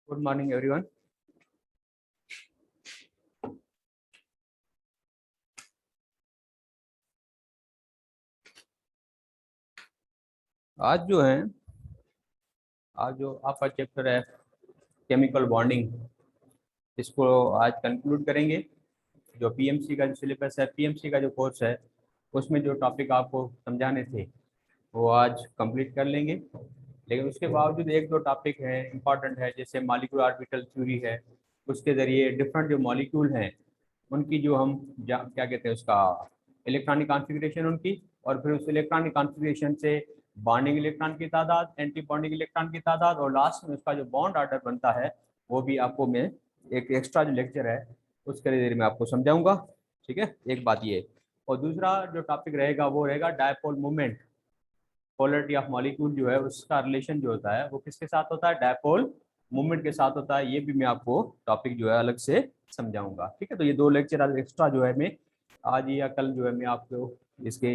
Good morning everyone. आज जो आपका चैप्टर है केमिकल बॉन्डिंग, इसको आज कंक्लूड करेंगे। जो पीएमसी का जो सिलेबस है, पीएमसी का जो कोर्स है, उसमें जो टॉपिक आपको समझाने थे वो आज कंप्लीट कर लेंगे। लेकिन उसके बावजूद एक दो टॉपिक है इम्पॉर्टेंट है, जैसे मॉलिक्यूलर ऑर्बिटल थ्योरी है। उसके ज़रिए डिफरेंट जो मॉलिक्यूल हैं उनकी जो हम क्या कहते हैं उसका इलेक्ट्रॉनिक कॉन्फ़िगरेशन उनकी, और फिर उस इलेक्ट्रॉनिक कॉन्फ़िगरेशन से बॉन्डिंग इलेक्ट्रॉन की तादाद, एंटी बॉन्डिंग इलेक्ट्रॉन की तादाद, और लास्ट में उसका जो बॉन्ड ऑर्डर बनता है वो भी आपको मैं एक एक्स्ट्रा जो लेक्चर है उसके जरिए मैं आपको समझाऊंगा। ठीक है, एक बात ये। और दूसरा जो टॉपिक रहेगा वो रहेगा dipole movement. Polarity of molecule जो है उसका रिलेशन जो होता है वो किसके साथ होता है? डायपोल मूवमेंट के साथ होता है। ये भी मैं आपको टॉपिक जो है अलग से समझाऊंगा। ठीक है, तो ये दो लेक्चर आज एक्स्ट्रा जो है मैं आज या कल जो है मैं आपको इसके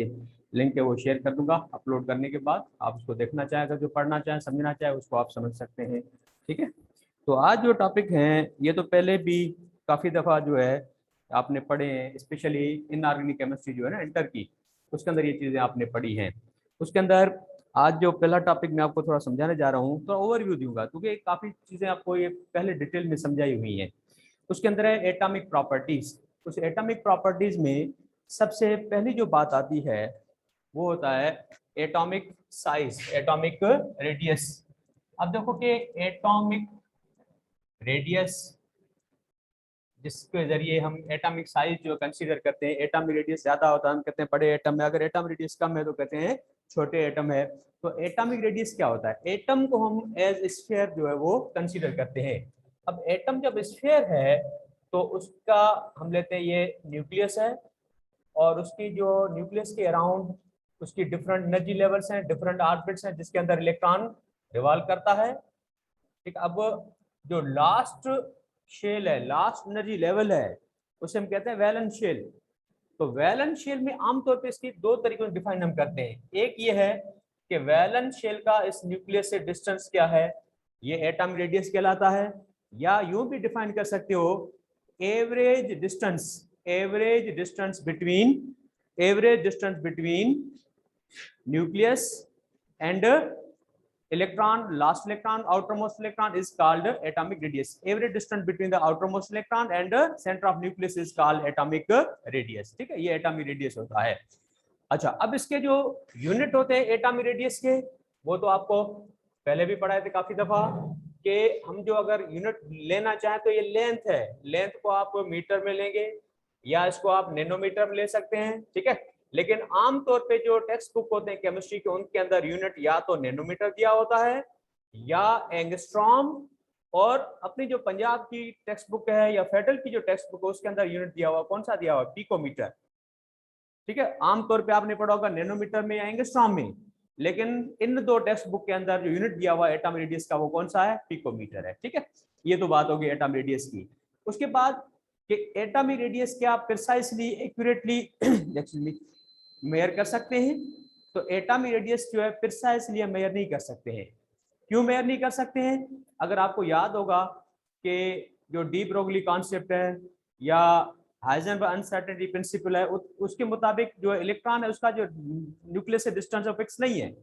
लिंक है वो शेयर कर दूंगा। अपलोड करने के बाद आप उसको देखना चाहें, अगर जो पढ़ना चाहें समझना चाहें उसको आप समझ सकते हैं। ठीक है, तो आज जो टॉपिक हैं ये तो पहले भी काफ़ी दफ़ा जो है आपने पढ़े हैं, स्पेशली इनऑर्गेनिक केमिस्ट्री जो है ना इंटर की, उसके अंदर ये चीज़ें आपने पढ़ी हैं। उसके अंदर आज जो पहला टॉपिक मैं आपको थोड़ा समझाने जा रहा हूँ, तो ओवरव्यू दूंगा क्योंकि काफ़ी चीज़ें आपको ये पहले डिटेल में समझाई हुई हैं। उसके अंदर है एटॉमिक प्रॉपर्टीज। उस एटॉमिक प्रॉपर्टीज में सबसे पहली जो बात आती है वो होता है एटॉमिक साइज, एटॉमिक रेडियस। अब देखो कि एटॉमिक रेडियस जिसके जरिए हम एटॉमिक साइज जो कंसीडर करते हैं, एटॉमिक रेडियस ज्यादा होता है हम कहते हैं बड़े एटम है, अगर एटॉमिक रेडियस कम है तो कहते हैं छोटे एटम है। तो एटॉमिक रेडियस क्या होता है? एटम को हम एज स्फीयर जो है वो कंसीडर करते हैं। अब एटम जब स्फीयर है तो उसका हम लेते हैं ये न्यूक्लियस है, और उसकी जो न्यूक्लियस के अराउंड उसकी डिफरेंट एनर्जी लेवल्स हैं, डिफरेंट ऑर्बिट्स हैं जिसके अंदर इलेक्ट्रॉन रिवॉल्व करता है। ठीक, अब जो लास्ट शेल है, लास्ट एनर्जी लेवल है, उसे हम कहते हैं वैलेंस शेल। तो वैलेंस शेल में आमतौर पे इसकी दो तरीकों से डिफाइन हम करते हैं। एक ये है कि वैलेंस शेल का इस न्यूक्लियस से डिस्टेंस क्या है, ये एटॉमिक रेडियस कहलाता है। या यूं भी डिफाइन कर सकते हो average distance, average distance between, average distance between nucleus and electron, last electron, outermost electron is called atomic radius. Average distance between the outermost electron and center of nucleus is called atomic radius. ठीक है, ये atomic radius होता है। अच्छा, अब इसके जो unit होते हैं एटॉमिक रेडियस के, वो तो आपको पहले भी पढ़ाए थे काफी दफा कि हम जो अगर यूनिट लेना चाहें तो ये लेंथ है, लेंथ को आप मीटर में लेंगे या इसको आप नैनोमीटर में ले सकते हैं। ठीक है, लेकिन आमतौर पे जो टेक्स्ट बुक होते हैं केमिस्ट्री के उनके अंदर यूनिट या तो नैनोमीटर दिया होता है या एंगस्ट्रॉम, और अपनी जो पंजाब की टेक्स्ट बुक है या फेडरल की जो टेक्स्ट बुक है उसके अंदर यूनिट दिया हुआ कौन सा दिया हुआ? पिकोमीटर। ठीक है, आमतौर पे आपने पढ़ा होगा नैनोमीटर में या एंगस्ट्रॉम में, लेकिन इन दो टेक्स्ट बुक के अंदर जो यूनिट दिया हुआ एटॉमिक रेडियस का वो कौन सा है? पिकोमीटर है। ठीक है, ये तो बात होगी एटॉमिक रेडियस की। उसके बाद कि एटॉमिक रेडियस क्या प्रिसाइसली एक्यूरेटली एक्चुअली मेजर कर सकते हैं? तो एटॉमिक रेडियस जो है प्रिसाइसली हम मेजर नहीं कर सकते हैं। क्यों मेजर नहीं कर सकते हैं? अगर आपको याद होगा कि जो डी ब्रोगली कॉन्सेप्ट है या हाइजेनबर्ग अनसर्टेनिटी प्रिंसिपल है, उसके मुताबिक जो इलेक्ट्रॉन है उसका जो न्यूक्लियस से डिस्टेंस फिक्स नहीं है।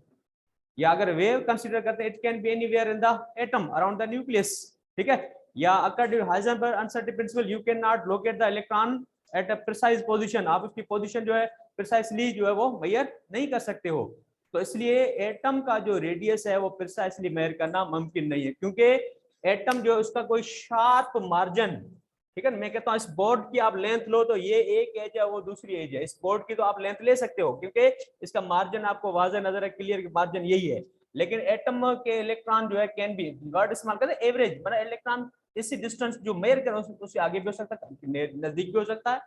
या अगर वेव कंसीडर करते हैं, it can be anywhere in the atom around the nucleus. ठीक है, या according to Heisenberg uncertainty principle you can not locate the electron at a precise position. आप उसकी पोजीशन जो है प्रिसाइसली जो है वो मेजर नहीं कर सकते हो। तो इसलिए एटम का जो रेडियस है वो प्रिसाइसली मेजर करना मुमकिन नहीं है, क्योंकि एटम जो है उसका कोई शार्प मार्जिन, ठीक है, मैं कहता हूँ इस बोर्ड की आप लेंथ लो तो ये एक एज है वो दूसरी एज है, इस बोर्ड की तो आप लेंथ ले सकते हो क्योंकि इसका मार्जिन आपको वाज़ेह नजर है, क्लियर मार्जिन यही है। लेकिन एटम के इलेक्ट्रॉन जो है कैन बी वर्ड इस्तेमाल करते हैं एवरेज, मतलब इलेक्ट्रॉन इसी डिस्टेंस जो मेजर करो उससे आगे भी हो सकता है, नजदीक भी हो सकता है,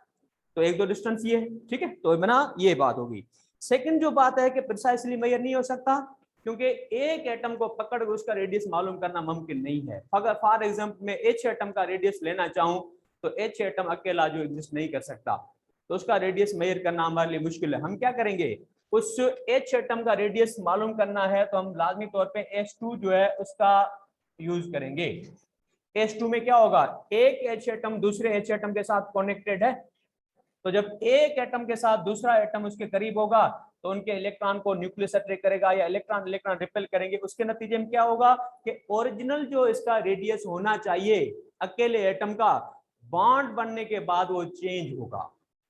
तो एक दो डिस्टेंस ये है। ठीक है, तो बना ये बात होगी। सेकंड जो बात है कि प्रिसाइसली मेजर नहीं हो सकता क्योंकि एक एटम को पकड़ कर उसका रेडियस मालूम करना मुमकिन नहीं है। अगर फॉर एग्जांपल मैं एच एटम का रेडियस लेना चाहूं तो एच एटम अकेला जो एग्जिस्ट नहीं कर सकता, तो उसका रेडियस मेजर करना हमारे लिए मुश्किल है। हम क्या करेंगे, उस एच एटम का रेडियस मालूम करना है तो हम लाजमी तौर पे H2 जो है उसका यूज करेंगे। S2 में क्या होगा, एक H एटम दूसरे H एटम के साथ कनेक्टेड है, तो जब एक एटम के साथ दूसरा एटम उसके करीब होगा तो उनके इलेक्ट्रॉन को न्यूक्लियस अट्रैक्ट करेगा या इलेक्ट्रॉन इलेक्ट्रॉन रिपेल करेंगे। उसके नतीजे में क्या होगा कि ओरिजिनल जो इसका रेडियस होना चाहिए अकेले एटम का, बॉन्ड बनने के बाद वो चेंज होगा।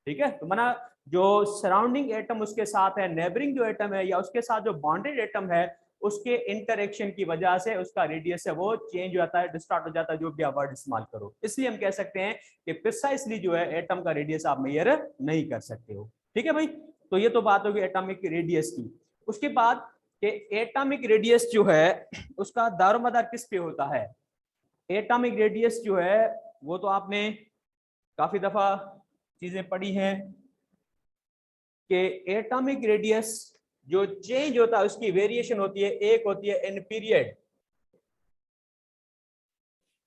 ठीक है, तो माना जो सराउंडिंग एटम उसके साथ है, नेबरिंग जो एटम है या उसके साथ जो बॉन्डेड एटम है, उसके इंटरेक्शन की वजह से उसका रेडियस है वो चेंज हो जाता है, डिस्टार्ट हो जाता है, जो भी आप वर्ड इस्तेमाल करो। इसलिए हम कह सकते हैं कि प्रिसाइसली जो है एटम का रेडियस आप मेजर नहीं कर सकते हो। ठीक है भाई, तो ये तो बात होगी एटॉमिक रेडियस की। उसके बाद कि एटॉमिक रेडियस जो है उसका दारोमदार किस पे होता है। एटॉमिक रेडियस जो है वो तो आपने काफी दफा चीजें पढ़ी हैं कि एटॉमिक रेडियस जो चेंज होता है उसकी वेरिएशन होती है, एक होती है इन पीरियड,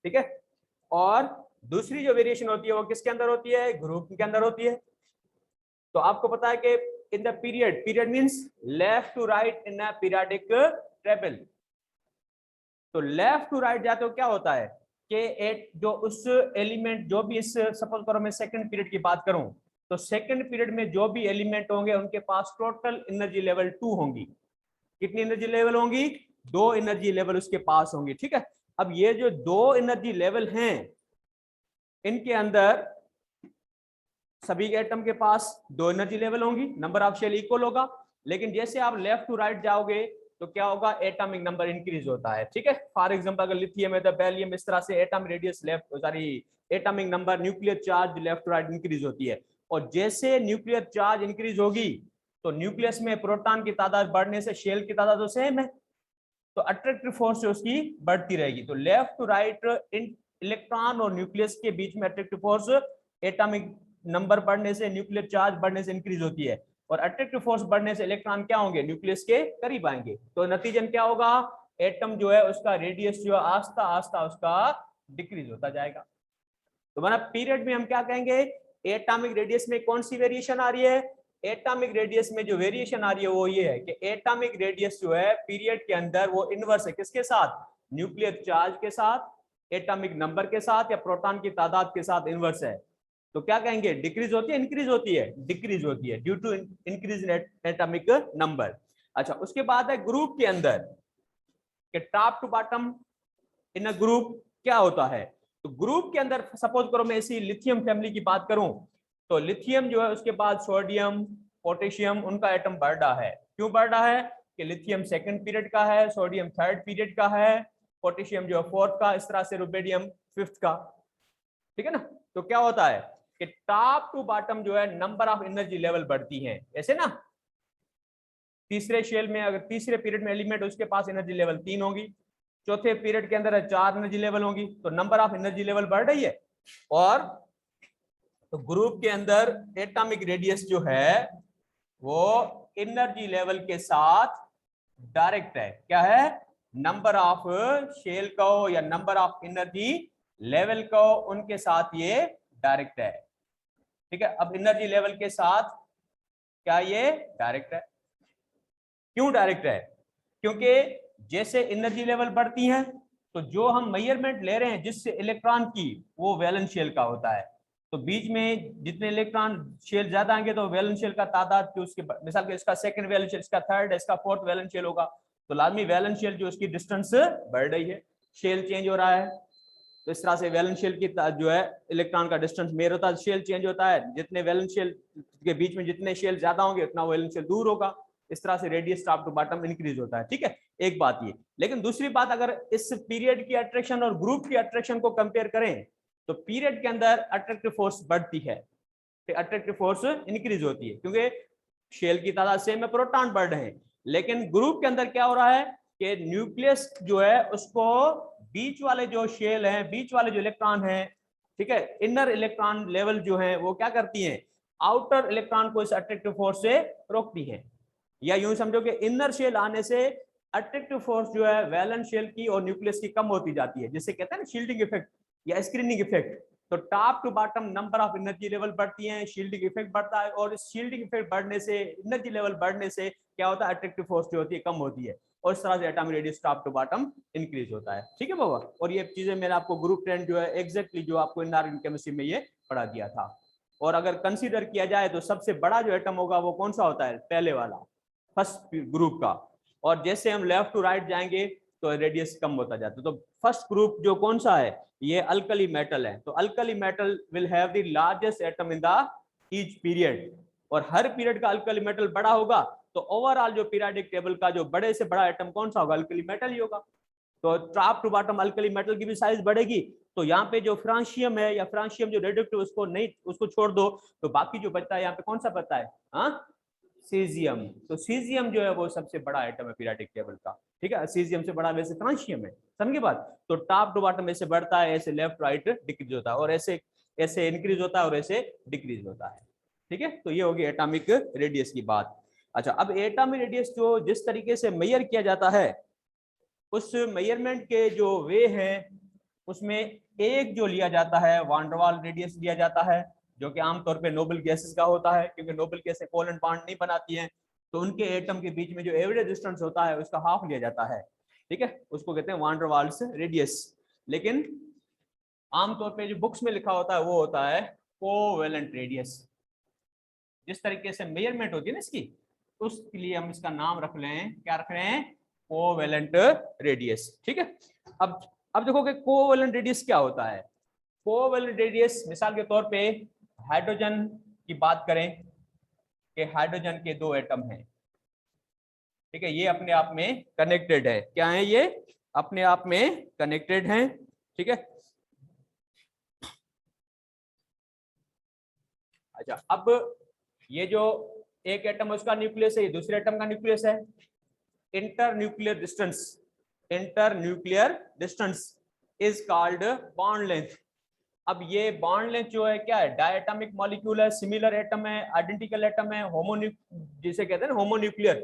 ठीक है, और दूसरी जो वेरिएशन होती है वो किसके अंदर होती है, ग्रुप के अंदर होती है। तो आपको पता है कि in the period, period means left to right in a periodic table, तो लेफ्ट टू राइट जाते हो क्या होता है कि एक जो उस एलिमेंट जो भी इस सपोज करो मैं सेकंड पीरियड की बात करूं, तो सेकंड पीरियड में जो भी एलिमेंट होंगे उनके पास टोटल एनर्जी लेवल 2 होंगी। कितनी एनर्जी लेवल होंगी, 2 एनर्जी लेवल उसके पास होंगी। ठीक है, अब ये जो 2 एनर्जी लेवल हैं इनके अंदर सभी एटम के पास 2 एनर्जी लेवल होंगी, नंबर ऑफ शेल इक्वल होगा। लेकिन जैसे आप लेफ्ट टू राइट जाओगे तो क्या होगा, एटॉमिक नंबर इंक्रीज होता है। ठीक है, फॉर एग्जांपल अगर लिथियम है तो बेरिलियम, इस तरह से atomic radius left sorry atomic number nuclear charge left to right increase होती है। और जैसे न्यूक्लियर चार्ज इंक्रीज होगी तो न्यूक्लियस में प्रोटॉन की तादाद बढ़ने से शेल की तादाद तो सेम है, तो अट्रैक्टिव फोर्स जो उसकी बढ़ती रहेगी। तो लेफ्ट टू राइट इलेक्ट्रॉन और न्यूक्लियस के बीच में अट्रैक्टिव फोर्स एटॉमिक नंबर बढ़ने से, न्यूक्लियर चार्ज बढ़ने से इंक्रीज होती है, और अट्रैक्टिव फोर्स बढ़ने से इलेक्ट्रॉन क्या होंगे, न्यूक्लियस के करीब आएंगे। तो नतीजन क्या होगा, एटम जो है उसका रेडियस जो है आस्ता आस्ता उसका डिक्रीज होता जाएगा। तो माना पीरियड में हम क्या कहेंगे, एटॉमिक रेडियस में कौन सी वेरिएशन आ रही है, एटॉमिक रेडियस में जो वेरिएशन आ रही है वो ये है कि एटॉमिक रेडियस जो है पीरियड के अंदर वो इनवर्स है किसके साथ, न्यूक्लियर चार्ज के साथ, एटॉमिक नंबर के साथ या प्रोटॉन की तादाद के साथ इनवर्स है। तो क्या कहेंगे, डिक्रीज होती है इंक्रीज होती है, डिक्रीज होती है due to increase in atomic number. अच्छा, उसके बाद है ग्रुप के अंदर कि top to bottom in a group क्या होता है। तो ग्रुप के अंदर सपोज करो मैं इसी लिथियम फैमिली की बात करूं, तो लिथियम जो है उसके बाद सोडियम पोटेशियम उनका एटम बढ़ रहा है। क्यों बढ़ रहा है कि लिथियम सेकंड पीरियड का है, सोडियम थर्ड पीरियड का है, पोटेशियम जो है फोर्थ का, इस तरह से रुबिडियम फिफ्थ का। ठीक है ना, तो क्या होता है कि टॉप टू बॉटम जो है नंबर ऑफ एनर्जी लेवल बढ़ती है। ऐसे ना तीसरे शेल में अगर तीसरे पीरियड में एलिमेंट उसके पास एनर्जी लेवल 3 होगी, चौथे पीरियड के अंदर 4 एनर्जी लेवल होगी, तो नंबर ऑफ एनर्जी लेवल बढ़ रही है। और तो ग्रुप के अंदर एटॉमिक रेडियस जो है वो एनर्जी लेवल के साथ डायरेक्ट है। क्या है, नंबर ऑफ शेल को या नंबर ऑफ एनर्जी लेवल को उनके साथ ये डायरेक्ट है। ठीक है, अब एनर्जी लेवल के साथ क्या ये डायरेक्ट है। क्यों डायरेक्ट है, क्योंकि जैसे एनर्जी लेवल बढ़ती है तो जो हम मेजरमेंट ले रहे हैं जिससे इलेक्ट्रॉन की, वो वैलेंस शेल का होता है। तो बीच में जितने इलेक्ट्रॉन शेल ज्यादा आएंगे तो वैलेंस शेल का तादाद की उसके, मिसाल के इसका सेकंड वैलेंस शेल, इसका थर्ड, इसका फोर्थ वैलेंस शेल होगा, तो लाजमी वैलेंस शेल जो उसकी डिस्टेंस बढ़ रही है, शेल चेंज हो रहा है। तो इस तरह से वैलेंस शेल की जो है इलेक्ट्रॉन का डिस्टेंस मेयर होता है, शेल चेंज होता है, जितने वैलेंस शेल के बीच में जितने शेल ज्यादा होंगे उतना वैलेंस शेल दूर होगा। इस तरह से radius top to bottom increase होता है। ठीक है, एक बात ये। लेकिन दूसरी बात, अगर इस पीरियड की अट्रैक्शन और ग्रुप की अट्रैक्शन को कंपेयर करें तो पीरियड के अंदर अट्रैक्टिव फोर्स बढ़ती है, अट्रैक्टिव फोर्स इंक्रीज होती है क्योंकि शेल की तादाद सेम है, प्रोटॉन बढ़ रहे हैं। लेकिन ग्रुप के अंदर क्या हो रहा है कि न्यूक्लियस जो है उसको बीच वाले जो शेल हैं, बीच वाले जो इलेक्ट्रॉन हैं, ठीक है, इनर इलेक्ट्रॉन लेवल जो है वो क्या करती हैं, आउटर इलेक्ट्रॉन को इस अट्रैक्टिव फोर्स से रोकती हैं। या यूं समझो कि इनर शेल आने से अट्रैक्टिव फोर्स जो है वैलेंस शेल की और न्यूक्लियस की कम होती जाती है, जिसे कहते हैं ना शील्डिंग इफेक्ट या स्क्रीनिंग इफेक्ट। तो top to bottom number of energy level बढ़ती हैं, शील्डिंग इफेक्ट बढ़ता है, और इस शील्डिंग इफेक्ट बढ़ने से, एनर्जी लेवल बढ़ने से क्या होता है, अट्रैक्टिव फोर्स जो होती है कम होती है। और इस तरह से atomic radius top to bottom increase होता है। ठीक है बाबा, और ये चीजें मैंने आपको ग्रुप 10 जो है एग्जैक्टली जो आपको इनऑर्गेनिक केमिस्ट्री में ये पढ़ा दिया था। और अगर कंसीडर किया जाए तो सबसे बड़ा जो एटम होगा वो कौन सा होता है, पहले वाला, फर्स्ट ग्रुप का। और जैसे हम लेफ्ट टू राइट जाएंगे तो रेडियस कम होता जाता है। तो फर्स्ट ग्रुप जो कौन सा है, ये अल्कली मेटल है। तो alkali metal will have the largest atom in the each period, और हर पीरियड का अल्कली मेटल बड़ा होगा तो ओवरऑल जो पीरियोडिक टेबल का जो बड़े से बड़ा एटम कौन सा होगा, अल्कली मेटल ही होगा। तो top to bottom alkali metal की भी साइज बढ़ेगी। तो यहाँ पे जो फ्रांशियम है या फ्रांशियम जो रेडियोएक्टिव उसको नहीं, उसको छोड़ दो, तो बाकी जो बचता है यहाँ पे कौन सा बचता है, हाँ, सीजियम। तो सीजियम जो है वो सबसे बड़ा आइटम है पीरियोडिक टेबल का। ठीक है, सीजियम से बड़ा वैसे फ्रांशियम है, समझे बात। तो टॉप टू बॉटम ऐसे बढ़ता है, ऐसे लेफ्ट राइट डिक्रीज होता है, और ऐसे ऐसे इंक्रीज होता है और ऐसे डिक्रीज होता है। ठीक है, तो ये होगी एटॉमिक रेडियस की बात। अच्छा, अब एटॉमिक रेडियस जो जिस तरीके से मेजर किया जाता है, उस मेजरमेंट के जो वे हैं उसमें एक जो लिया जाता है वान डेर वाल रेडियस लिया जाता है, जो कि आमतौर पे नोबल गैसेस का होता है, क्योंकि नोबल गैसें कोवेलेंट बॉन्ड नहीं बनाती हैं, तो उनके एटम के बीच में जो एवरेज डिस्टेंस होता है उसका हाफ लिया जाता है। ठीक है, उसको कहते हैं वान डेर वाल्स रेडियस। लेकिन आमतौर पे जो बुक्स में लिखा होता है वो होता है कोवेलेंट रेडियस। जिस तरीके से मेजरमेंट होती है ना इसकी, उसके लिए हम इसका नाम रख लें, क्या रख रहे हैं, कोवेलेंट रेडियस। ठीक है, अब देखो कि कोवेलेंट रेडियस क्या होता है। कोवेलेंट रेडियस मिसाल के तौर पे हाइड्रोजन की बात करें कि हाइड्रोजन के दो एटम हैं, ठीक है, ये अपने आप में कनेक्टेड है। क्या है ये, अपने आप में कनेक्टेड हैं। ठीक है, अच्छा, अब ये जो एक एटम है उसका न्यूक्लियस है, ये दूसरे एटम का न्यूक्लियस है। Internuclear distance, internuclear distance is called bond length. अब ये बॉन्ड लेंथ जो है क्या है, डायटोमिक मॉलिक्यूल है, सिमिलर एटम है, आइडेंटिकल एटम है, जिसे कहते हैं ना होमोन्यूक्लियर।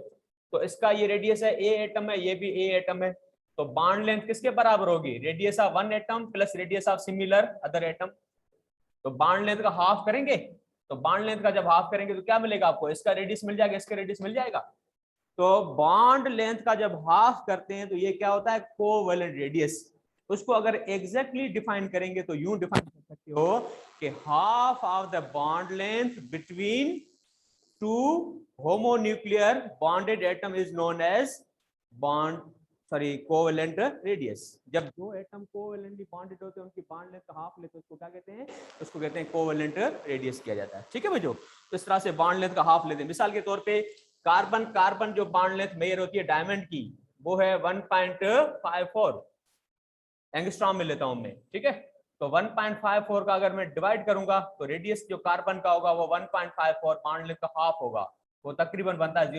तो इसका ये रेडियस है, ए एटम है, ये भी ए एटम है। तो बॉन्ड लेंथ किसके बराबर होगी, radius of one atom plus radius of similar other atom. तो बॉन्ड लेंथ का हाफ करेंगे, तो बॉन्ड लेंथ का जब हाफ करेंगे तो क्या मिलेगा आपको, इसका रेडियस मिल जाएगा, इसका रेडियस मिल जाएगा। तो बॉन्ड लेंथ का जब हाफ करते हैं तो ये क्या होता है, कोवेलेंट रेडियस। उसको अगर एग्जैक्टली डिफाइन करेंगे तो यूं डिफाइन कर सकते हो कि half of the bond length between two homonuclear bonded atom is known as bond covalent radius. जब दो एटम कोवेलेंटली बॉन्डेड होते हैं, उनकी बॉन्ड लेंथ का हाफ लेते हैं, उसको क्या कहते हैं, उसको कहते हैं कोवेलेंट रेडियस किया जाता है। ठीक है भाई, तो इस तरह से बॉन्ड लेंथ का हाफ लेते हैं। मिसाल के तौर पे कार्बन कार्बन जो बॉन्ड लेंथ मेजर होती है डायमंड की, वो है 1.54 एंगस्ट्रॉम में लेता हूं मैं। ठीक है, तो 1.54 का अगर मैं डिवाइड करूंगा तो रेडियस जो कार्बन का होगा वो 1.54 बॉन्ड लेंथ का हाफ होगा, वो तकरीबन बनता है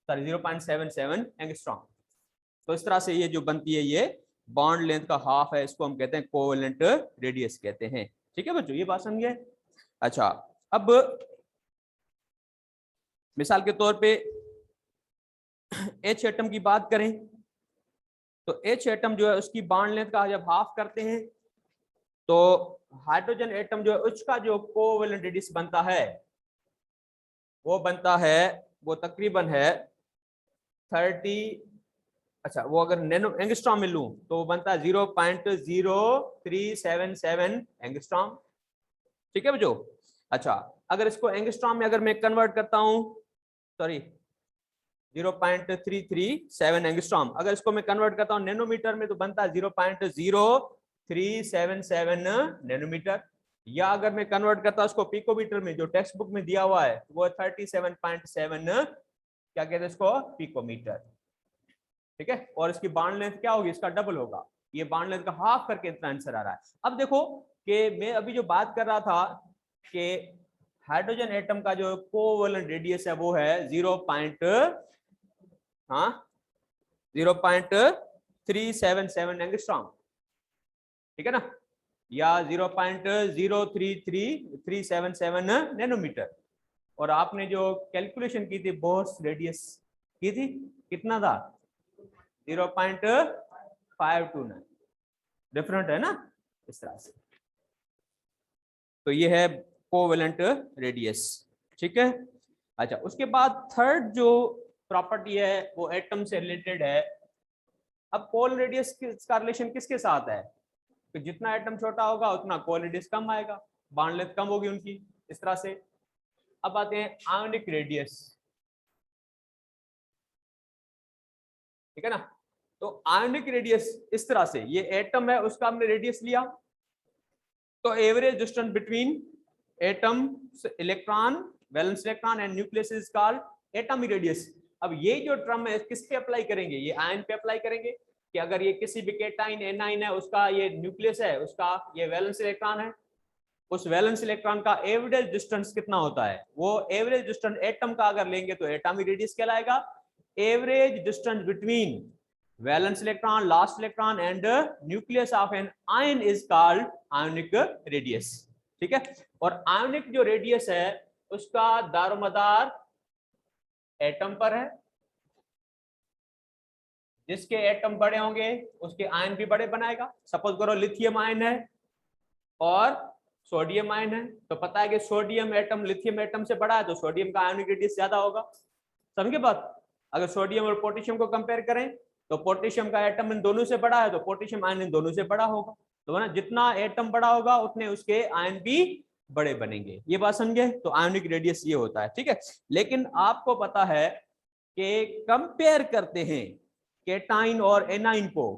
0.77 एंगस्ट्रॉम। तो इस तरह से ये जो बनती है ये बॉन्ड लेंथ का हाफ है, इसको हम कहते हैं कोवेलेंट रेडियस कहते हैं। ठीक है बच्चों, ये बात समझे। अच्छा, अब मिसाल के तौर पे एच एटम की बात करें तो एच एटम जो है उसकी बॉन्ड लेंथ का जब हाफ करते हैं तो हाइड्रोजन एटम जो है उसका जो कोवेलेंट रेडियस बनता है वो बनता है, वो तकरीबन है 30, अच्छा वो अगर नैनो एंगस्ट्रॉम में लूं तो वो बनता है 0.0377 एंगस्ट्रॉम। ठीक है बच्चों, अच्छा अगर इसको एंगस्ट्रॉम में अगर मैं कन्वर्ट करता हूं, सॉरी 0.337 एंगस्ट्रॉम, अगर इसको मैं कन्वर्ट करता हूं नैनोमीटर में तो बनता है 0.0377 नैनोमीटर। या अगर मैं कन्वर्ट करता हूं उसको पिकोमीटर में, जो टेक्स्ट बुक में दिया हुआ है वो 37.7 क्या कहते हैं इसको, पिकोमीटर। ठीक है, और इसकी बॉन्ड लेंथ क्या होगी, इसका डबल होगा। ये बॉन्ड लेंथ का हाफ करके इतना आंसर आ रहा है। अब देखो कि मैं अभी जो बात कर रहा था कि हाइड्रोजन एटम का जो कोवेलेंट रेडियस है वो है 0.377 एंगस्ट्रॉम। ठीक है ना, या 0.033377 नैनोमीटर। और आपने जो कैलकुलेशन की थी बोर्स रेडियस की थी, कितना था, 0.529, डिफरेंट है ना इस तरह से। तो ये है कोवेलेंट रेडियस। ठीक है, अच्छा उसके बाद थर्ड जो प्रॉपर्टी है वो एटम से रिलेटेड है। अब कोल रेडियस का रिलेशन किसके साथ है? तो जितना एटम छोटा होगा उतना कोल रेडियस कम आएगा, बॉन्ड लेंथ कम होगी उनकी, इस तरह से। अब आते हैं आयोनिक रेडियस, ठीक है ना। तो आयोनिक रेडियस इस तरह से, ये एटम है उसका हमने रेडियस लिया, तो average distance between atom electron, valence electron and nucleus is called atomic radius. अब ये जो टर्म है किस पे अप्लाई करेंगे? ये आयन पे अप्लाई करेंगे कि अगर ये किसी भी केटाइन एनाइन है, उसका ये न्यूक्लियस है, उसका ये वैलेंस इलेक्ट्रॉन है, उस वैलेंस इलेक्ट्रॉन का एवरेज डिस्टेंस कितना होता है, वो एवरेज डिस्टेंस एटम का अगर लेंगे तो एटॉमिक रेडियस कहलाएगा। Average distance between valence electron, last electron and nucleus of an ion is called ionic radius, ठीक है। और आयोनिक जो रेडियस है उसका दारोमदार एटम पर है, जिसके एटम बड़े होंगे उसके आयन भी बड़े बनाएगा। सपोज करो लिथियम आयन है और सोडियम आयन है, तो पता है कि सोडियम एटम लिथियम एटम से बड़ा है, तो सोडियम का आयोनिक रेडियस ज्यादा होगा। समझे बात? अगर सोडियम और पोटेशियम को कंपेयर करें तो पोटेशियम का एटम इन दोनों से बड़ा है, तो पोटेशियम आयन इन दोनों से बड़ा होगा। तो ना जितना एटम बड़ा होगा उतने उसके आयन भी बड़े बनेंगे। ये बात समझे? तो आयोनिक रेडियस ये होता है, ठीक है। लेकिन आपको पता है कि कंपेयर करते हैं केटाइन और एनाइन को,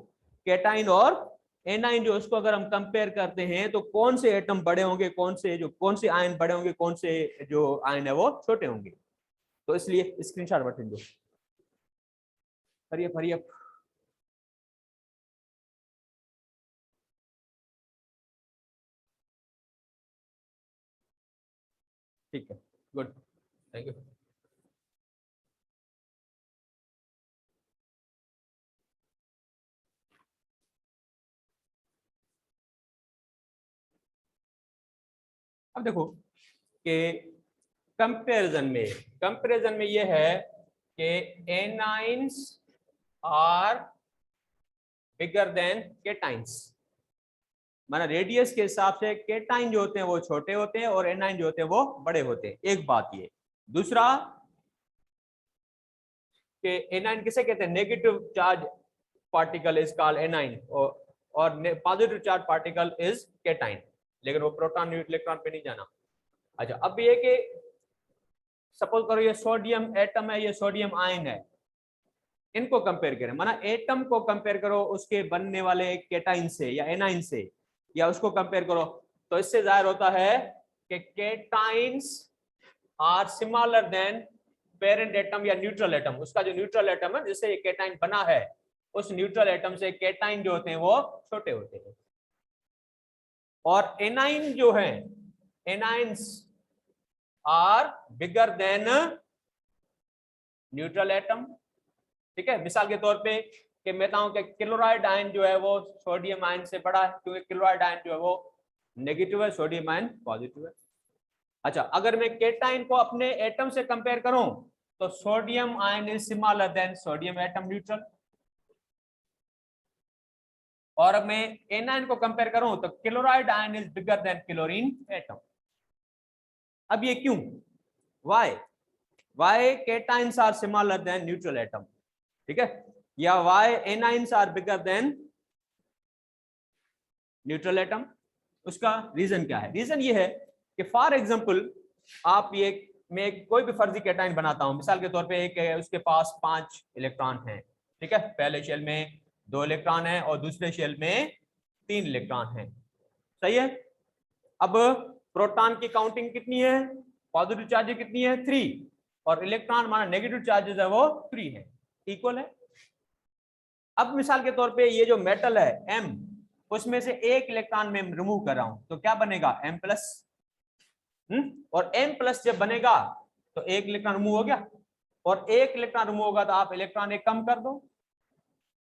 केटाइन और एनाइन जो उसको अगर हम कंपेयर करते हैं तो कौन से एटम बड़े होंगे, कौन से आयन बड़े होंगे, कौन से जो आयन है वो छोटे होंगे। तो इसलिए स्क्रीनशॉट बटन दो, हरियप हरियप। ठीक है, गुड, थैंक यू। अब देखो कि कंपैरिजन में ये है कि anions are bigger than cations, माना रेडियस के हिसाब से केटाइन जो होते हैं वो छोटे होते हैं और एनाइन जो होते हैं वो बड़े होते हैं। एक बात ये। दूसरा कि एनाइन किसे कहते हैं? Negative charge particle is called anion, और positive charge particle is cation. लेकिन वो प्रोटॉन इलेक्ट्रॉन पे नहीं जाना। अच्छा, अब ये कि सपोज करो ये सोडियम एटम है, ये सोडियम आयन है, इनको कंपेयर करें, माना एटम को कंपेयर करो उसके बनने वाले केटाइन से या एनाइन से, या उसको कंपेयर करो, तो इससे जाहिर होता है कि cations are similar than parent atom या न्यूट्रल एटम। उसका जो न्यूट्रल एटम है जिससे ये केटाइन बना है, उस न्यूट्रल एटम से केटाइन जो होते हैं वो छोटे होते हैं। और एनाइन जो है, anions are bigger than neutral atom, ठीक है। मिसाल के तौर पे कि मैं कहता हूं कि क्लोराइड आयन जो है वो सोडियम आयन से बड़ा है, क्योंकि क्लोराइड आयन जो है वो नेगेटिव है, सोडियम आयन पॉजिटिव है। अच्छा, अगर मैं केटाइन को अपने एटम से कंपेयर करूं तो sodium ion is similar than sodium atom neutral, और अब मैं एनाइन को कंपेयर करूं तो chloride ion is bigger than chlorine atom. अब ये क्यों? Why cations are similar than neutral atom, ठीक है, या why anions are bigger than neutral atom. उसका रीजन क्या है? रीजन ये है कि फॉर एग्जांपल आप ये, मैं कोई भी फर्जी केटाइन बनाता हूं, मिसाल के तौर पे एक उसके पास 5 इलेक्ट्रॉन हैं, ठीक है, पहले शेल में 2 इलेक्ट्रॉन है और दूसरे शेल में 3 इलेक्ट्रॉन है, सही है। अब प्रोटॉन की काउंटिंग कितनी है? पॉजिटिव चार्ज कितनी है? 3, और इलेक्ट्रॉन माना नेगेटिव चार्जेस है वो 3 है, इक्वल है। अब मिसाल के तौर पे ये जो मेटल है M, उसमें से एक इलेक्ट्रॉन में रिमूव कर रहा हूं तो क्या बनेगा? M+। और M+ जब बनेगा तो एक इलेक्ट्रॉन रिमूव हो गया, और एक इलेक्ट्रॉन रिमूव होगा तो आप इलेक्ट्रॉन एक कम कर दो,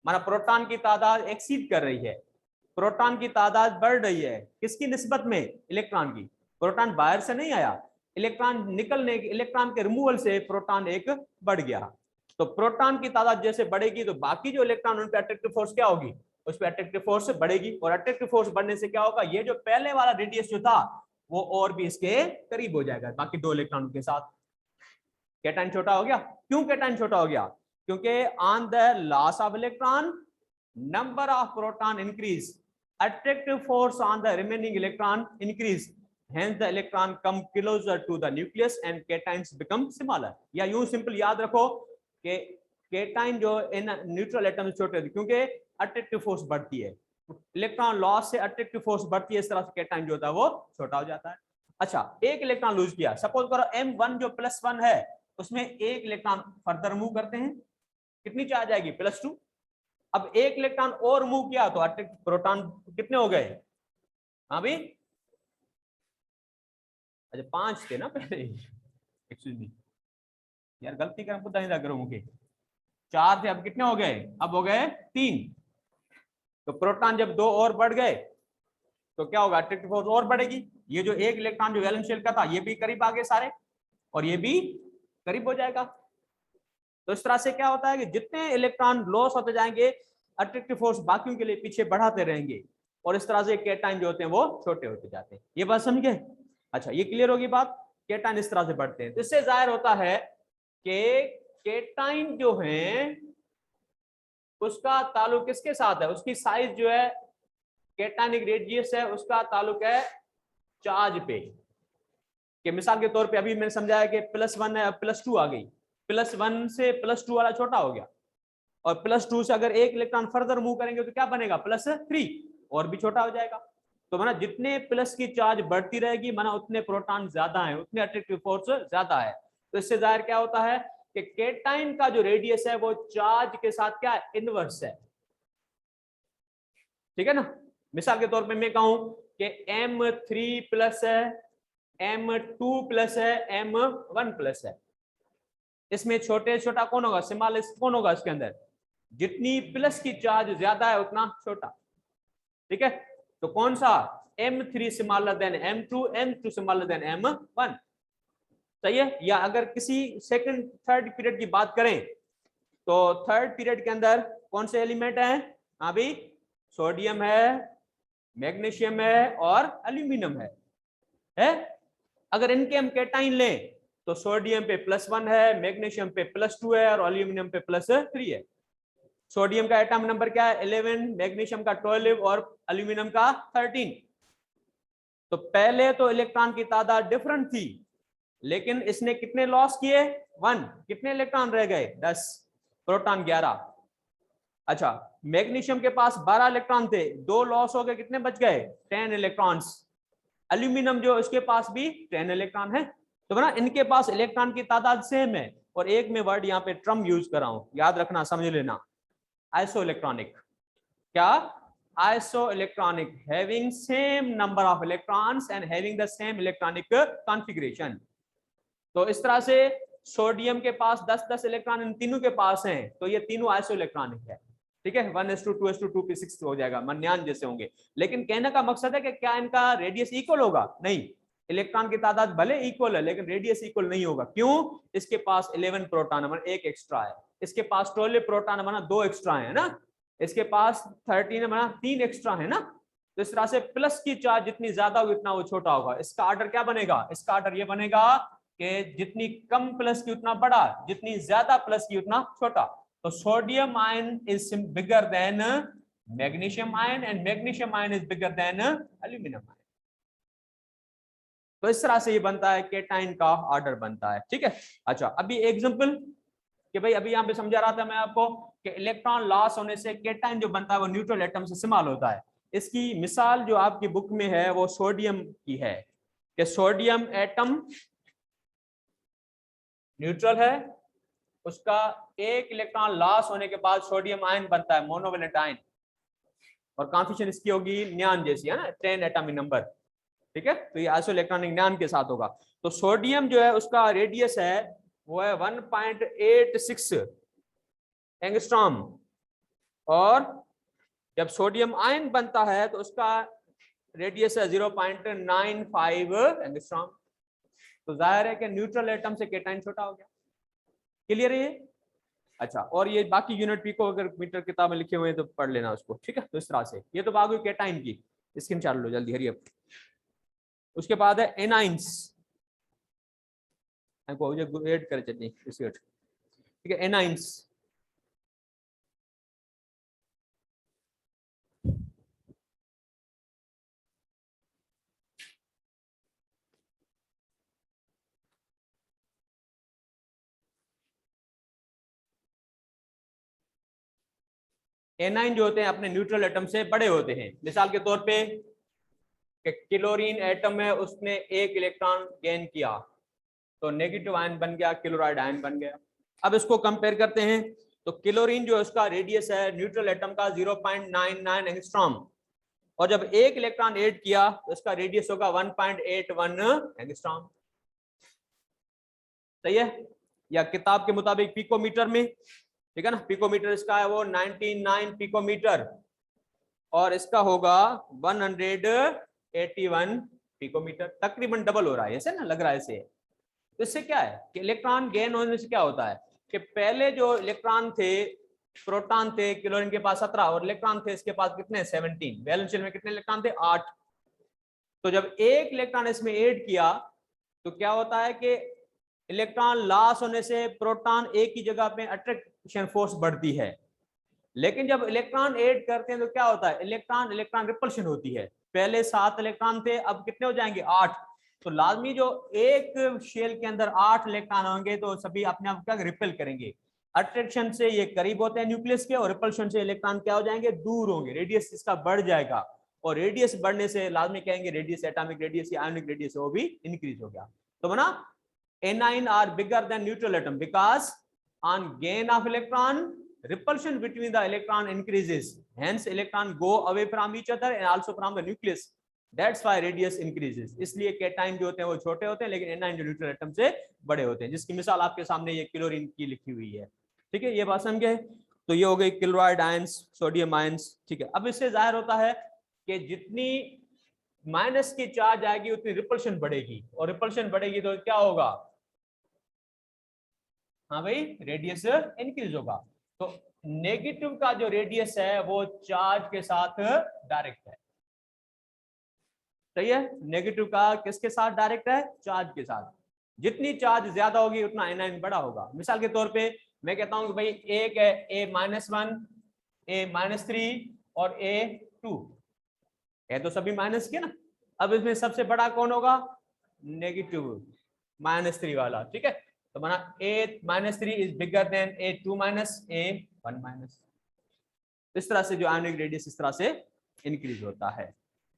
माना प्रोटॉन की तादाद एक्सीड कर रही है, प्रोटॉन की तादाद बढ़ रही है, किसकी निस्बत में? इलेक्ट्रॉन की। प्रोटॉन बाहर से नहीं आया, इलेक्ट्रॉन के रिमूवल से प्रोटॉन एक बढ़ गया। तो प्रोटॉन की तादाद जैसे बढ़ेगी तो बाकी जो इलेक्ट्रॉन उन पे अट्रैक्टिव फोर्स क्या होगी? उस पे अट्रैक्टिव फोर्स बढ़ेगी, और अट्रैक्टिव फोर्स बढ़ने से क्या होगा? ये जो पहले वाला रेडियस जो था वो और भी इसके करीब हो जाएगा बाकी 2 इलेक्ट्रॉनों के साथ। कैटाइन छोटा हो गया। क्यों कैटाइन छोटा हो गया? क्योंकि on the loss of electron number of proton increase, attractive force on the remaining electron increase, hence the electron come closer to the nucleus and cations become smaller। या यूं सिंपल याद रखो कि कैटाइन जो इन न्यूट्रल एटम छोटे होते हैं क्योंकि अट्रैक्टिव फोर्स बढ़ती है, इलेक्ट्रॉन लॉस से अट्रैक्टिव फोर्स बढ़ती है, इस तरह से कैटाइन जो होता है वो छोटा हो जाता है। अच्छा, एक इलेक्ट्रॉन लूज किया, सपोज करो M1 जो +1 है उसमें एक इलेक्ट्रॉन फर्दर मूव करते हैं, कितनी चार्ज आएगी? +2। अब एक इलेक्ट्रॉन और मूव किया तो अट्रैक्टिव प्रोटॉन कितने हो गए? हाँ भाई, अच्छा 5 थे ना पहले, एक्सक्यूज मी यार, गलती कर खुद नहीं करो मुझे, 4 थे, अब कितने हो गए? अब हो गए 3। तो प्रोटॉन जब 2 और बढ़ गए तो क्या होगा? अट्रैक्टिव फोर्स और बढ़ेगी। ये जो एक इलेक्ट्रॉन जो वैलेंस शेल का था ये भी करीब आ गए सारे, और ये भी करीब हो जाएगा। तो इस तरह से क्या होता है कि जितने इलेक्ट्रॉन लॉस होते जाएंगे अट्रैक्टिव फोर्स बाकियों के लिए पीछे बढ़ाते रहेंगे, और इस तरह से कैटाइन जो होते हैं वो छोटे होते जाते हैं। ये बात समझ गए? अच्छा, ये क्लियर होगी बात? कैटाइन इस तरह से बढ़ते हैं। तो इससे जाहिर होता है कि कैटाइन जो है उसका ताल्लुक किसके साथ है? उसकी साइज जो है, कैटाइनिक रेडियस है, उसका ताल्लुक है चार्ज पे। कि मिसाल के तौर पे अभी मैंने समझाया कि +1 है, अब +2 आ गई, +1 से +2 वाला छोटा हो गया, और +2 से अगर एक इलेक्ट्रॉन फर्दर मूव करेंगे तो क्या बनेगा? +3, और भी छोटा हो जाएगा। तो माना जितने प्लस की चार्ज बढ़ती रहेगी माना उतने प्रोटॉन ज्यादा है, उतने अट्रैक्टिव फोर्स ज्यादा है। तो इससे जाहिर क्या होता है कि कैटाइन का जो रेडियस है वो चार्ज के साथ क्या इनवर्स है। ठीक है ना? मिसाल के तौर पे मैं कहूं कि M3+ है, M2+ है, M1+ है, इसमें छोटे छोटा कौन होगा? स्मॉलेस्ट कौन होगा? इसके अंदर जितनी प्लस की चार्ज ज्यादा है उतना छोटा। ठीक है, तो कौन सा? M3 smaller than M2, M2 smaller than M1। सही है? या अगर किसी सेकंड थर्ड पीरियड की बात करें तो थर्ड पीरियड के अंदर कौन से एलिमेंट है? हाँ भाई, सोडियम है, मैग्नीशियम है और एल्यूमिनियम है? अगर इनके हम कैटाइन लें तो सोडियम पे +1 है, मैग्नीशियम पे +2 है और एल्यूमिनियम पे +3 है। सोडियम का एटम नंबर क्या है? 11, मैग्नीशियम का 12 और एल्यूमिनियम का 13। तो पहले तो इलेक्ट्रॉन की तादाद डिफरेंट थी, लेकिन इसने कितने लॉस किए? 1। कितने इलेक्ट्रॉन रह गए? 10, प्रोटॉन 11। अच्छा, मैग्नीशियम के पास 12 इलेक्ट्रॉन थे, 2 लॉस हो गए, कितने बच गए? 10 इलेक्ट्रॉन्स। एल्यूमिनियम जो इसके पास भी 10 इलेक्ट्रॉन है। तो ना इनके पास इलेक्ट्रॉन की तादाद सेम है, और एक में वर्ड यहाँ पे ट्रम यूज कर रहा हूं, याद रखना, समझ लेना, आइसो इलेक्ट्रॉनिक। क्या? Iso electronic, having same number of electrons and having the same electronic configuration. तो इस तरह से सोडियम के पास 10-10 इलेक्ट्रॉन इन तीनों के पास हैं, तो ये तीनों आइसो इलेक्ट्रॉनिक है। ठीक है, 1:2, 2:2 p6 हो जाएगा, मन्यान जैसे होंगे। लेकिन कहने का मकसद है कि क्या इनका रेडियस इक्वल होगा? नहीं, इलेक्ट्रॉन की तादाद भले इक्वल है लेकिन रेडियस इक्वल नहीं होगा। क्यों? इसके पास 11 प्रोटॉन है, 1 एक्स्ट्रा है, इसके पास 12 प्रोटॉन है, 2 एक्स्ट्रा है ना, इसके पास 13 है, 3 एक्स्ट्रा है ना। तो इस तरह से प्लस की चार्ज जितनी ज्यादा होगी उतना वो छोटा होगा। इसका ऑर्डर क्या बनेगा? इसका ऑर्डर ये बनेगा कि जितनी कम प्लस की उतना बड़ा, जितनी ज्यादा प्लस की उतना छोटा। तो sodium ion is bigger then magnesium ion and magnesium ion is bigger then aluminium ion. तो इस तरह से ये बनता है, कैटाइन का ऑर्डर बनता है। ठीक है, अच्छा अभी एग्जांपल कि भाई अभी यहाँ पे समझा रहा था मैं आपको कि इलेक्ट्रॉन लॉस होने से कैटाइन जो बनता है वो न्यूट्रल एटम से स्मॉल होता है। इसकी मिसाल जो आपकी बुक में है वो सोडियम की है कि सोडियम एटम न्यूट्रल है, उसका एक इलेक्ट्रॉन लॉस होने के बाद सोडियम आयन बनता है, मोनोवेलेंट आयन, और कॉन्फिगरेशन इसकी होगी नियान जैसी, है ना, 10 एटॉमिक नंबर। ठीक है, तो ये आइसो इलेक्ट्रॉनिक नियान के साथ होगा। तो सोडियम जो है उसका रेडियस है वो है 1.86 एंगस्ट्रॉम, और जब सोडियम आयन बनता है तो उसका रेडियस है 0.95 एंगस्ट्रॉम। तो जाहिर है कि न्यूट्रल एटम से कैटाइन छोटा हो गया। क्लियर है ये? अच्छा, और ये बाकी यूनिट पी को अगर मीटर किताब में लिखे हुए हैं तो पढ़ लेना उसको। ठीक है, तो इस तरह से ये तो बात हुई कैटाइन की, स्क्रीनशॉट लो जल्दी, हरी अप। उसके बाद है एनाइंस। हमको ऐड कर चलिए ठीक है। एनाइंस एनाइन जो होते हैं अपने न्यूट्रल एटम से बड़े होते हैं। मिसाल के तौर पे क्लोरीन एटम है, उसने एक इलेक्ट्रॉन गेन किया तो नेगेटिव आयन बन गया, क्लोराइड आयन बन गया। अब इसको कंपेयर करते हैं तो क्लोरीन जो है उसका रेडियस है न्यूट्रल एटम का 0.99 एंगस्ट्रॉम, और जब एक इलेक्ट्रॉन ऐड किया तो इसका रेडियस होगा 1.81 एंगस्ट्रॉम। सही है? या किताब के मुताबिक पिकोमीटर में, ठीक है ना, पिकोमीटर इसका है वो 99 पिकोमीटर और इसका होगा 181 पिकोमीटर, तकरीबन डबल हो रहा है ऐसे ना, लग रहा है ऐसे। तो इससे क्या है कि इलेक्ट्रॉन गेन होने से क्या होता है कि पहले जो इलेक्ट्रॉन थे, प्रोटॉन थे क्लोरीन के पास 17 और इलेक्ट्रॉन थे इसके पास कितने 17, वैलेंस शेल में कितने इलेक्ट्रॉन थे 8। तो जब एक इलेक्ट्रॉन इसमें ऐड किया तो क्या होता है कि इलेक्ट्रॉन लॉस होने से प्रोटॉन एक ही जगह पे अट्रैक्शन फोर्स बढ़ती है, लेकिन जब इलेक्ट्रॉन ऐड करते हैं तो क्या होता है इलेक्ट्रॉन इलेक्ट्रॉन रिपल्शन होती है। पहले 7 इलेक्ट्रॉन थे, अब कितने हो जाएंगे 8। तो लाजमी जो एक शेल के अंदर 8 इलेक्ट्रॉन होंगे तो सभी अपने आप क्या रिपेल करेंगे, अट्रैक्शन से ये करीब होते हैं न्यूक्लियस के और रिपल्शन से इलेक्ट्रॉन क्या हो जाएंगे दूर होंगे, रेडियस इसका बढ़ जाएगा और रेडियस बढ़ने से लाजमी कहेंगे रेडियस एटॉमिक रेडियस या आयोनिक रेडियस वो भी इंक्रीज हो गया। तो बना anion are bigger than neutral atom because on gain of electron repulsion between the electron increases, hence electron go away from each other and also from the nucleus, that's why radius increases। इसलिए cation जो होते हैं वो छोटे होते हैं लेकिन A9 जो न्यूट्रल एटम से बड़े होते हैं, जिसकी मिसाल आपके सामने ये क्लोरीन की लिखी हुई है। ठीक है, ये बात समझ गए? तो ये हो गई क्लोराइड आयंस, सोडियम आयंस। ठीक है, अब इससे जाहिर होता है कि जितनी माइनस की चार्ज आएगी उतनी रिपल्शन बढ़ेगी और रिपल्शन बढ़ेगी तो क्या होगा, हाँ भाई रेडियस इंक्रीज होगा। तो नेगेटिव का जो रेडियस है वो चार्ज के साथ डायरेक्ट है। सही है, नेगेटिव का किसके साथ डायरेक्ट है, चार्ज के साथ। जितनी चार्ज ज्यादा होगी उतना एनाइन बड़ा होगा। मिसाल के तौर पे मैं कहता हूं कि भाई एक है A-1, A-3 और A2 है, तो सभी माइनस के ना। अब इसमें सबसे बड़ा कौन होगा, नेगेटिव -3 वाला। ठीक है, तो बना A-3 is bigger then A2 minus A1 minus. इस तरह से जो आयोनिक रेडियस इस तरह से इंक्रीज होता है।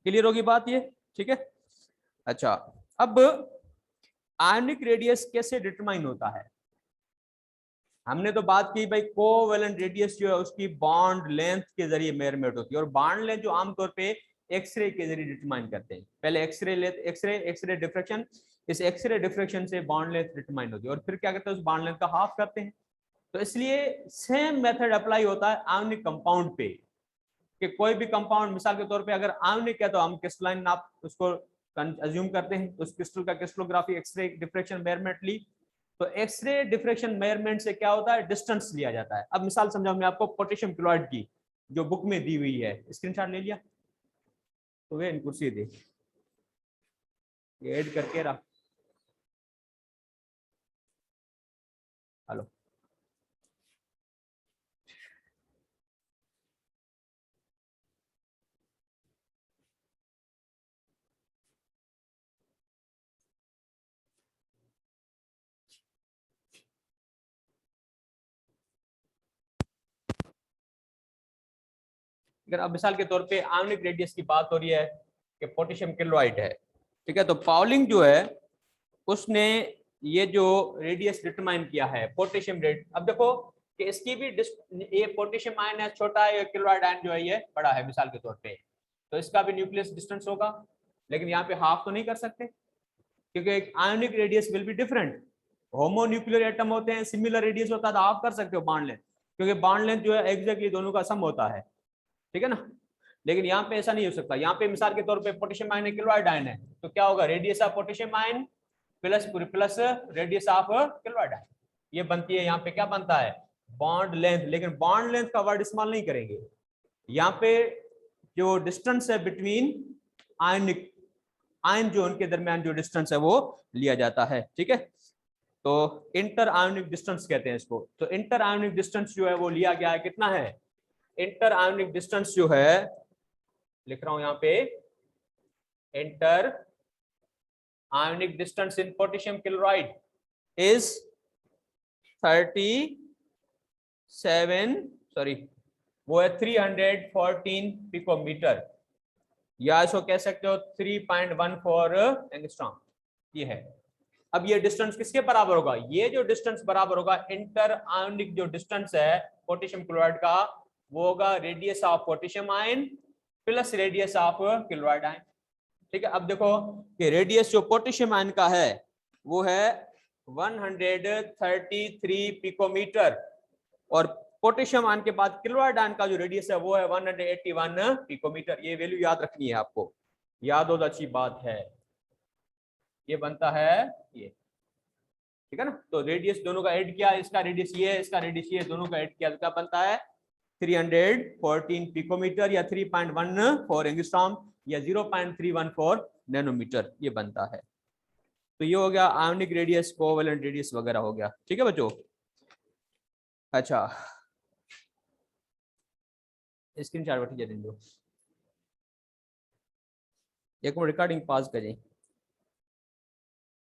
क्लियर होगी बात ये? ठीक है, अच्छा अब आयोनिक रेडियस कैसे डिटरमाइन होता है? हमने तो बात की भाई कोवेलेंट रेडियस जो है उसकी बॉन्ड लेंथ के जरिए मेजरमेंट होती है और बॉन्ड लेंथ जो आमतौर पे एक्सरे के जरिए डिटरमाइन करते हैं। पहले एक्सरे डिफ्रेक्शन, इस एक्सरे डिफ्रेक्शन से बॉन्ड लेंथ डिटरमाइन होती है और फिर क्या करते हैं उस बॉन्ड लेंथ का हाफ करते हैं। तो इसलिए सेम मेथड अप्लाई होता है आयोनिक कंपाउंड पे कि कोई भी कंपाउंड मिसाल के तौर पे अगर आयोनिक है तो हम क्रिस्टलाइन नाप उसको अज्यूम करते हैं, उस क्रिस्टल का क्रिस्टलोग्राफी एक्सरे डिफ्रेक्शन मेजरमेंट ली। तो एक्सरे डिफ्रेक्शन मेजरमेंट से क्या होता है डिस्टेंस लिया जाता है। अब मिसाल समझाऊं मैं आपको पोटेशियम क्लोराइड की जो बुक में दी हुई है, स्क्रीनशॉट ले लिया तो वे कुर्सी दे ऐड करके रहा। हेलो, अगर अब मिसाल के तौर पे आयोनिक रेडियस की बात हो रही है कि पोटेशियम क्लोराइड है, ठीक है, तो पाउलिंग जो है उसने ये जो रेडियस डिटरमाइन किया है पोटेशियम रेड। अब देखो कि इसकी भी ये पोटेशियम आयन है छोटा है, क्लोराइड आयन जो है ये बड़ा है मिसाल के तौर पे, तो इसका भी न्यूक्लियस डिस्टेंस होगा, लेकिन यहाँ पे हाफ तो नहीं कर सकते क्योंकि ionic radius will be different. Homonuclear atom होते हैं, सिमिलर रेडियस होता है तो आप कर सकते हो बॉन्ड लेंथ, क्योंकि बॉन्ड लेंथ जो है एग्जैक्टली दोनों का सम होता है। ठीक है ना, लेकिन यहाँ पे ऐसा नहीं हो सकता। यहाँ पे मिसाल के तौर पे पोटेशियम आयन है, क्लोराइड आयन है, तो क्या होगा radius of potassium ion plus radius of chloride ion, ये बनती है यहाँ पे क्या बनता है बॉन्ड लेंथ। लेकिन बॉन्ड लेंथ का वर्ड इस्तेमाल नहीं करेंगे यहाँ पे, जो डिस्टेंस है बिटवीन आयनिक आयन जो उनके दरमियान जो डिस्टेंस है वो लिया जाता है। ठीक है, तो इंटर आयोनिक डिस्टेंस कहते हैं इसको। तो इंटर आयोनिक डिस्टेंस जो है वो लिया गया है, कितना है? इंटर आयोनिक डिस्टेंस जो है, लिख रहा हूं यहाँ पे, inter ionic distance in potassium chloride is 314 picometer, या इसको कह सकते हो 3.14 एंगस्ट्रॉम। ये है। अब ये डिस्टेंस किसके बराबर होगा? ये जो डिस्टेंस बराबर होगा इंटर आयोनिक जो डिस्टेंस है पोटेशियम क्लोराइड का, वो होगा radius of potassium ion plus radius of chloride ion. ठीक है, अब देखो कि रेडियस जो पोटेशियम आयन का है वो है 133 पिकोमीटर, और पोटेशियम आयन के बाद क्लोराइड आयन का जो रेडियस है वो है 181 पिकोमीटर। ये वैल्यू याद रखनी है आपको, याद हो तो अच्छी बात है। ये बनता है ये, ठीक है ना। तो रेडियस दोनों का ऐड किया, इसका रेडियस ये है, इसका रेडियस ये, दोनों का ऐड किया तो क्या बनता है? 314 पिकोमीटर या 3.14 एंगस्ट्रॉम या 0.314 नैनोमीटर, ये बनता है। तो ये हो गया आयोनिक रेडियस, कोवेलेंट रेडियस वगैरह हो गया। ठीक है बच्चों। अच्छा, स्क्रीन शॉट बैठी दो, एक मिनट रिकॉर्डिंग पॉज करें।